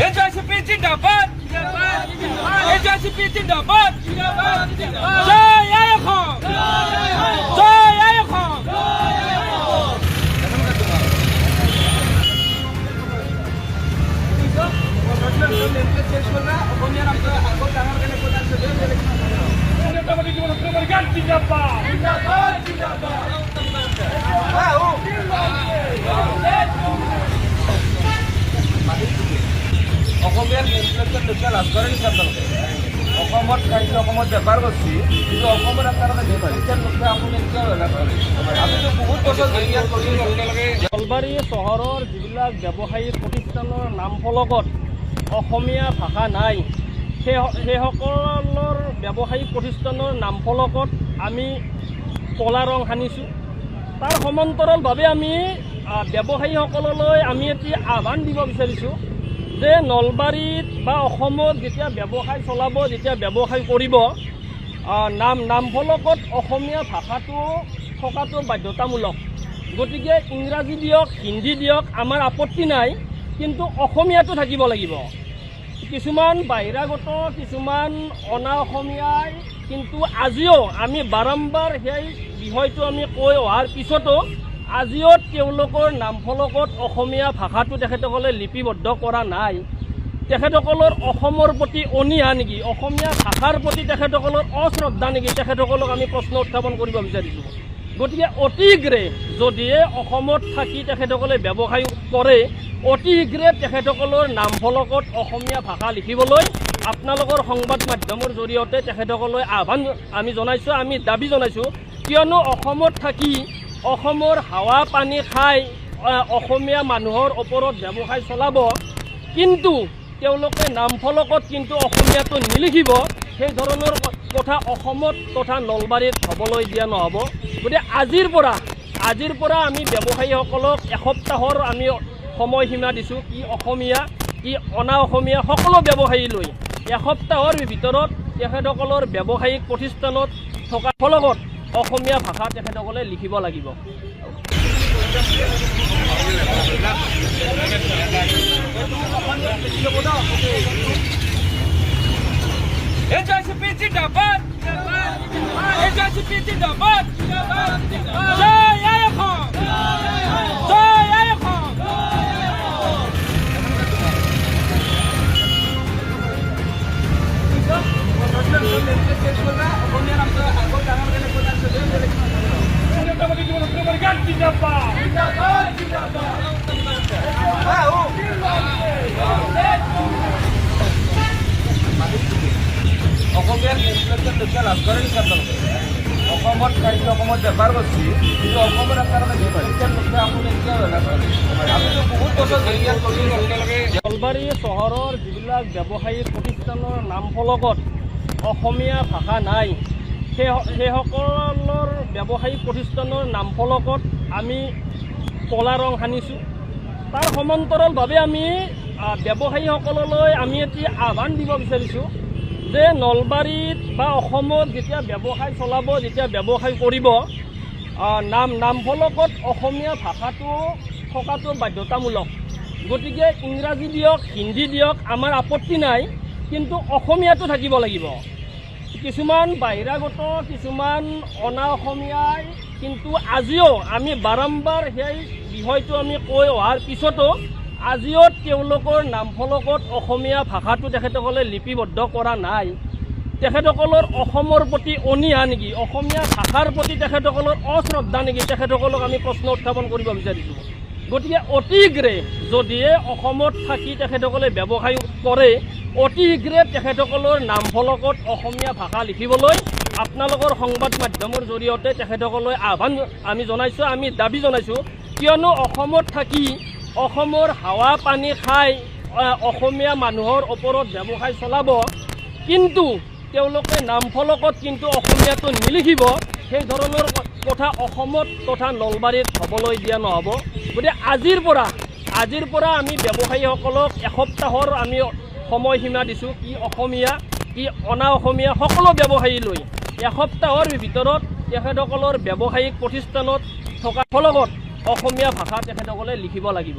এজেসিপি জিন্দাবাদ এজেসিপি জিন্দাবাদ জয় আইয়ুব জয় আইয়ুব অসমীয়াৰ ইনফ্লেশ্যন দেখুৱাই লাভ কৰে নেকি আপোনালোকে? অসমত খাইছে, অসমত বেপাৰ কৰিছে, কিন্তু অসমত আপোনালোকে ইনফ্লেশ্যন দেখুৱাই আপুনি কিয় লাভ কৰে? আপুনিতো বহুত বছৰ ধৰি ইয়াত কৰি আপোনালোকে নলবাৰী চহৰৰ যিবিলাক ব্যৱসায়িক প্ৰতিষ্ঠানৰ নাম ফলকত অসমীয়া ভাষা নাই, সেইসকলৰ ব্যৱসায়িক প্ৰতিষ্ঠানৰ নাম ফলকত আমি ক'লা ৰং সানিছোঁ। তাৰ সমান্তৰালভাৱে আমি ব্যৱসায়ীসকললৈ আমি এটি আহ্বান দিব বিচাৰিছোঁ যে নলবাৰীত বা অসমত যেতিয়া ব্যৱসায় চলাব, যেতিয়া ব্যৱসায় কৰিব, নাম ফলকত অসমীয়া ভাষাটো থকাটো বাধ্যতামূলক। গতিকে ইংৰাজী দিয়ক, হিন্দী দিয়ক, আমাৰ আপত্তি নাই, কিন্তু অসমীয়াটো থাকিব লাগিব। কিছুমান বাহিৰাগত, কিছুমান অনা অসমীয়াই কিন্তু আজিও আমি বাৰম্বাৰ সেই বিষয়টো আমি কৈ অহাৰ পিছতো আজিও তেওঁলোকৰ নাম ফলকত অসমীয়া ভাষাটো তেখেতসকলে লিপিবদ্ধ কৰা নাই। তেখেতসকলৰ অসমৰ প্ৰতি অনীহা নেকি, অসমীয়া ভাষাৰ প্ৰতি তেখেতসকলৰ অশ্ৰদ্ধা নেকি, তেখেতসকলক আমি প্ৰশ্ন উত্থাপন কৰিব বিচাৰিছোঁ। গতিকে অতি শীঘ্ৰে যদিহে অসমত থাকি তেখেতসকলে ব্যৱসায় কৰে, অতি শীঘ্ৰে তেখেতসকলৰ নাম ফলকত অসমীয়া ভাষা লিখিবলৈ আপোনালোকৰ সংবাদ মাধ্যমৰ জৰিয়তে তেখেতসকললৈ আহ্বান আমি জনাইছোঁ, আমি দাবী জনাইছোঁ। কিয়নো অসমত থাকি অসমৰ হাৱা পানী খাই অসমীয়া মানুহৰ ওপৰত ব্যৱসায় চলাব, কিন্তু তেওঁলোকে নাম ফলকত কিন্তু অসমীয়াটো নিলিখিব, সেই ধৰণৰ কথা অসমত তথা নলবাৰীত হ'বলৈ দিয়া নহ'ব। গতিকে আজিৰ পৰা আমি ব্যৱসায়ীসকলক এসপ্তাহৰ আমি সময়সীমা দিছোঁ। কি অসমীয়া, কি অনা অসমীয়া সকলো ব্যৱসায়ী লৈ এসপ্তাহৰ ভিতৰত তেখেতসকলৰ ব্যৱসায়িক প্ৰতিষ্ঠানত থকা ফলকত অসমীয়া ভাষা তেখেতসকলে লিখিব লাগিব। এজেসিপি জিন্দাবাদ এজেসিপি জিন্দাবাদ জয় আইয়ুব জয় আইয়ুব অসমীয়াৰ ইনফ্লেশ্যন দেখুৱাই লাভ কৰে নেকি আপোনালোকে? অসমত খাইছে, অসমত বেপাৰ কৰিছে, কিন্তু অসমত আপোনালোকে ইনফ্লেশ্যন দেখুৱাই আপুনি কিয় লাভ কৰে? আপুনিতো বহুত বছৰ ধৰি ইয়াত কৰি আপোনালোকে নলবাৰী চহৰৰ যিবিলাক ব্যৱসায়িক প্ৰতিষ্ঠানৰ নাম ফলকত অসমীয়া ভাষা নাই, সেইসকলৰ ব্যৱসায়িক প্ৰতিষ্ঠানৰ নাম ফলকত আমি ক'লা ৰং সানিছোঁ। তাৰ সমান্তৰালভাৱে আমি ব্যৱসায়ীসকললৈ আমি এটি আহ্বান দিব বিচাৰিছোঁ যে নলবাৰীত বা অসমত যেতিয়া ব্যৱসায় চলাব, যেতিয়া ব্যৱসায় কৰিব, নাম ফলকত অসমীয়া ভাষাটো থকাটো বাধ্যতামূলক। গতিকে ইংৰাজী দিয়ক, হিন্দী দিয়ক, আমাৰ আপত্তি নাই, কিন্তু অসমীয়াটো থাকিব লাগিব। কিছুমান বাহিৰাগত, কিছুমান অনা অসমীয়াই কিন্তু আজিও আমি বাৰম্বাৰ সেই বিষয়টো আমি কৈ অহাৰ পিছতো আজিও তেওঁলোকৰ নাম ফলকত অসমীয়া ভাষাটো তেখেতসকলে লিপিবদ্ধ কৰা নাই। তেখেতসকলৰ অসমৰ প্ৰতি অনীহা নেকি, অসমীয়া ভাষাৰ প্ৰতি তেখেতসকলৰ অশ্ৰদ্ধা নেকি, তেখেতসকলক আমি প্ৰশ্ন উত্থাপন কৰিব বিচাৰিছোঁ। গতিকে অতি শীঘ্ৰে যদিহে অসমত থাকি তেখেতসকলে ব্যৱসায় কৰে, অতি শীঘ্ৰে তেখেতসকলৰ নাম ফলকত অসমীয়া ভাষা লিখিবলৈ আপোনালোকৰ সংবাদ মাধ্যমৰ জৰিয়তে তেখেতসকললৈ আহ্বান আমি জনাইছোঁ, আমি দাবী জনাইছোঁ। কিয়নো অসমত থাকি অসমৰ হাৱা পানী খাই অসমীয়া মানুহৰ ওপৰত ব্যৱসায় চলাব, কিন্তু তেওঁলোকে নাম ফলকত কিন্তু অসমীয়াটো নিলিখিব, সেই ধৰণৰ কথা অসমত তথা নলবাৰীত হ'বলৈ দিয়া নহ'ব। গতিকে আজিৰ পৰা আমি ব্যৱসায়ীসকলক এসপ্তাহৰ আমি সময়সীমা দিছোঁ। কি অসমীয়া, কি অনা অসমীয়া সকলো ব্যৱসায়ী লৈ এসপ্তাহৰ ভিতৰত তেখেতসকলৰ ব্যৱসায়িক প্ৰতিষ্ঠানত থকা ফলকত অসমীয়া ভাষা তেখেতসকলে লিখিব লাগিব।